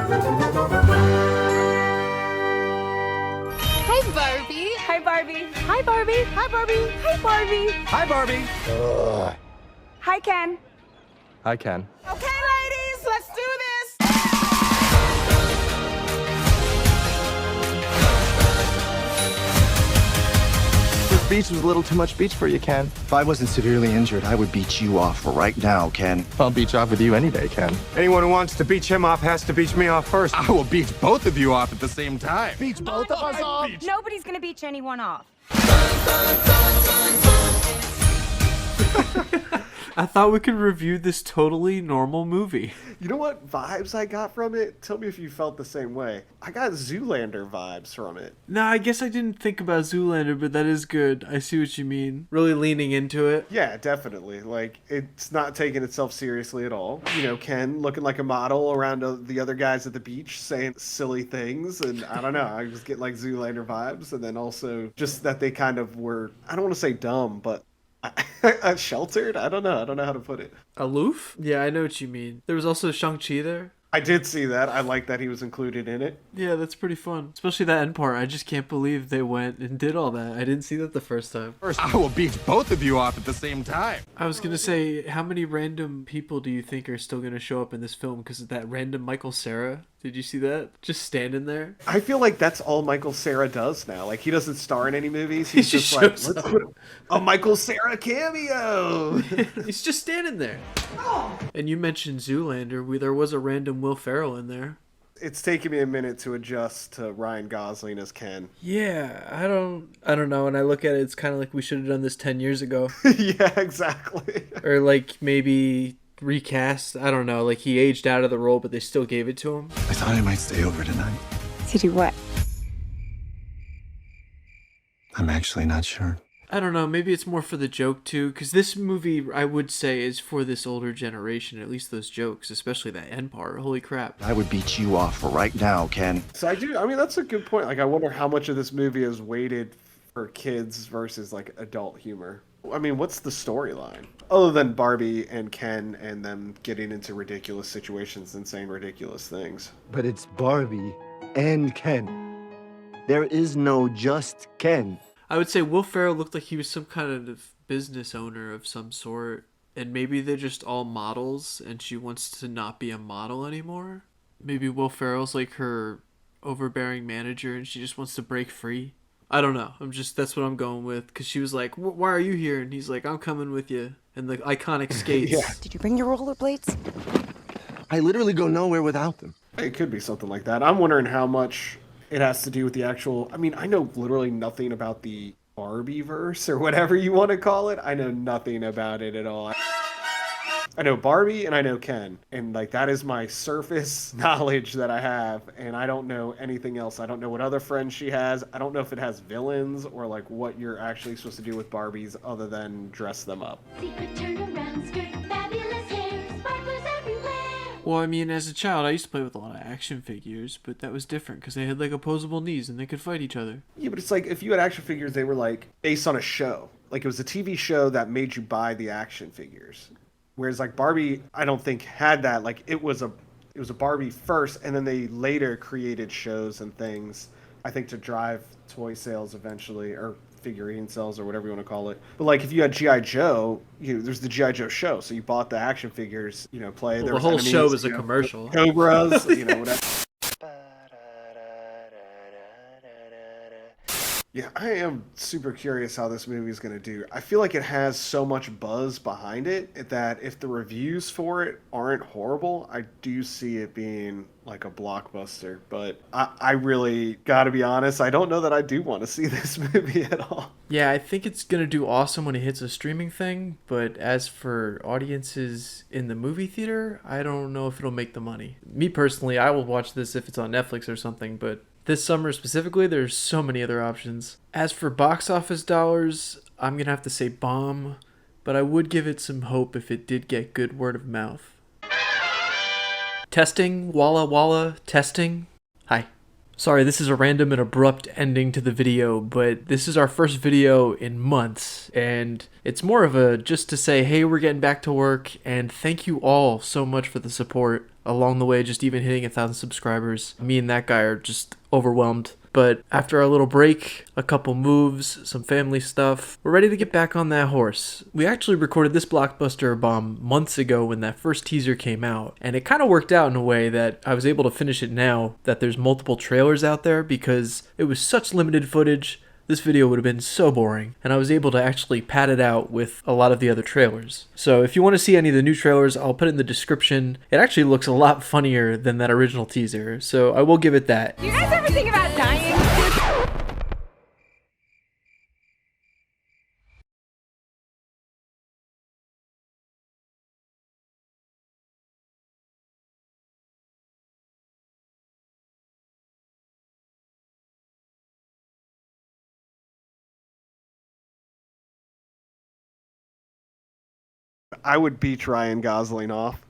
Hi, Barbie. Hi, Barbie. Hi, Barbie. Hi, Barbie. Hi, Barbie. Hi, Barbie. Hi, Ken. Hi, Ken. Okay, ladies, let's do this. This beach was a little too much beach for you, Ken. If I wasn't severely injured, I would beat you off right now, Ken. I'll beach off with you any day, Ken. Anyone who wants to beach him off has to beach me off first. I will beach both of you off at the same time. Beat both of us off? Nobody's gonna beach anyone off. I thought we could review this totally normal movie. You know what vibes I got from it? Tell me if you felt the same way. I got Zoolander vibes from it. Nah, I guess I didn't think about Zoolander, but that is good. I see what you mean. Really leaning into it. Yeah, definitely. Like, it's not taking itself seriously at all. You know, Ken looking like a model around the other guys at the beach saying silly things. And I don't know, I just get like Zoolander vibes. And then also just that they kind of were, I don't want to say dumb, but sheltered? I don't know how to put it. Aloof? Yeah, I know what you mean. There was also Shang-Chi there. I did see that. I like that he was included in it. Yeah, that's pretty fun. Especially that end part. I just can't believe they went and did all that. I didn't see that the first time. I will beach both of you off at the same time. I was going to say, how many random people do you think are still going to show up in this film? Because of that random Michael Cera. Did you see that? Just standing there? I feel like that's all Michael Cera does now. Like, he doesn't star in any movies. He's He just just like, shows let's up. put a Michael Cera cameo. He's just standing there. And you mentioned Zoolander. There was a random Will Ferrell in there. It's taken me a minute to adjust to Ryan Gosling as Ken. Yeah, I don't know. When I look at it, it's kind of like we should have done this 10 years ago. Yeah, exactly. Or like maybe recast. I don't know. Like he aged out of the role, but they still gave it to him. I thought I might stay over tonight. To do what? I'm actually not sure. I don't know. Maybe it's more for the joke too, because this movie, I would say, is for this older generation. At least those jokes, especially that end part. Holy crap! I would beat you off right now, Ken. So I mean, that's a good point. Like, I wonder how much of this movie is weighted for kids versus like adult humor. I mean, what's the storyline? Other than Barbie and Ken and them getting into ridiculous situations and saying ridiculous things. But it's Barbie and Ken. There is no just Ken. I would say Will Ferrell looked like he was some kind of business owner of some sort, and maybe they're just all models, and she wants to not be a model anymore. Maybe Will Ferrell's like her overbearing manager, and she just wants to break free. I don't know. That's what I'm going with, because she was like, "Why are you here?" And he's like, "I'm coming with you." And the iconic skates. Yeah. Did you bring your rollerblades? I literally go nowhere without them. It could be something like that. I'm wondering how much it has to do with the actual... I mean, I know literally nothing about the Barbie-verse or whatever you want to call it. I know nothing about it at all. I know Barbie and I know Ken. And, like, that is my surface knowledge that I have. And I don't know anything else. I don't know what other friends she has. I don't know if it has villains or, like, what you're actually supposed to do with Barbies other than dress them up. Secret turnaround skirt, fabulous hair, sparklers everywhere. Well, I mean, as a child, I used to play with a lot of action figures, but that was different because they had like opposable knees and they could fight each other. Yeah, but it's like if you had action figures, they were, like, based on a show. Like, it was a TV show that made you buy the action figures. Whereas, like, Barbie, I don't think had that. Like, it was a Barbie first, and then they later created shows and things, I think, to drive toy sales eventually, or figurine sales, or whatever you want to call it. But, like, if you had G.I. Joe, there's the G.I. Joe show, so you bought the action figures, play. Well, There the was whole enemies, show was a commercial. Cobras, whatever. Yeah, I am super curious how this movie is going to do. I feel like it has so much buzz behind it that if the reviews for it aren't horrible, I do see it being like a blockbuster. But I really, gotta be honest, I don't know that I do want to see this movie at all. Yeah, I think it's going to do awesome when it hits a streaming thing, but as for audiences in the movie theater, I don't know if it'll make the money. Me personally, I will watch this if it's on Netflix or something, but this summer specifically, there's so many other options. As for box office dollars, I'm going to have to say bomb, but I would give it some hope if it did get good word of mouth. Testing, Walla Walla, testing. Hi. Sorry, this is a random and abrupt ending to the video, but this is our first video in months, and it's more of a just to say, hey, we're getting back to work, and thank you all so much for the support along the way, just even hitting 1,000 subscribers. Me and that guy are just overwhelmed. But after our little break, a couple moves, some family stuff, we're ready to get back on that horse. We actually recorded this Blockbuster OR Bomb months ago when that first teaser came out, and it kind of worked out in a way that I was able to finish it now that there's multiple trailers out there because it was such limited footage. This video would have been so boring, and I was able to actually pad it out with a lot of the other trailers. So if you want to see any of the new trailers, I'll put it in the description. It actually looks a lot funnier than that original teaser, so I will give it that. Do you guys ever think about dying? I would beach Ryan Gosling off.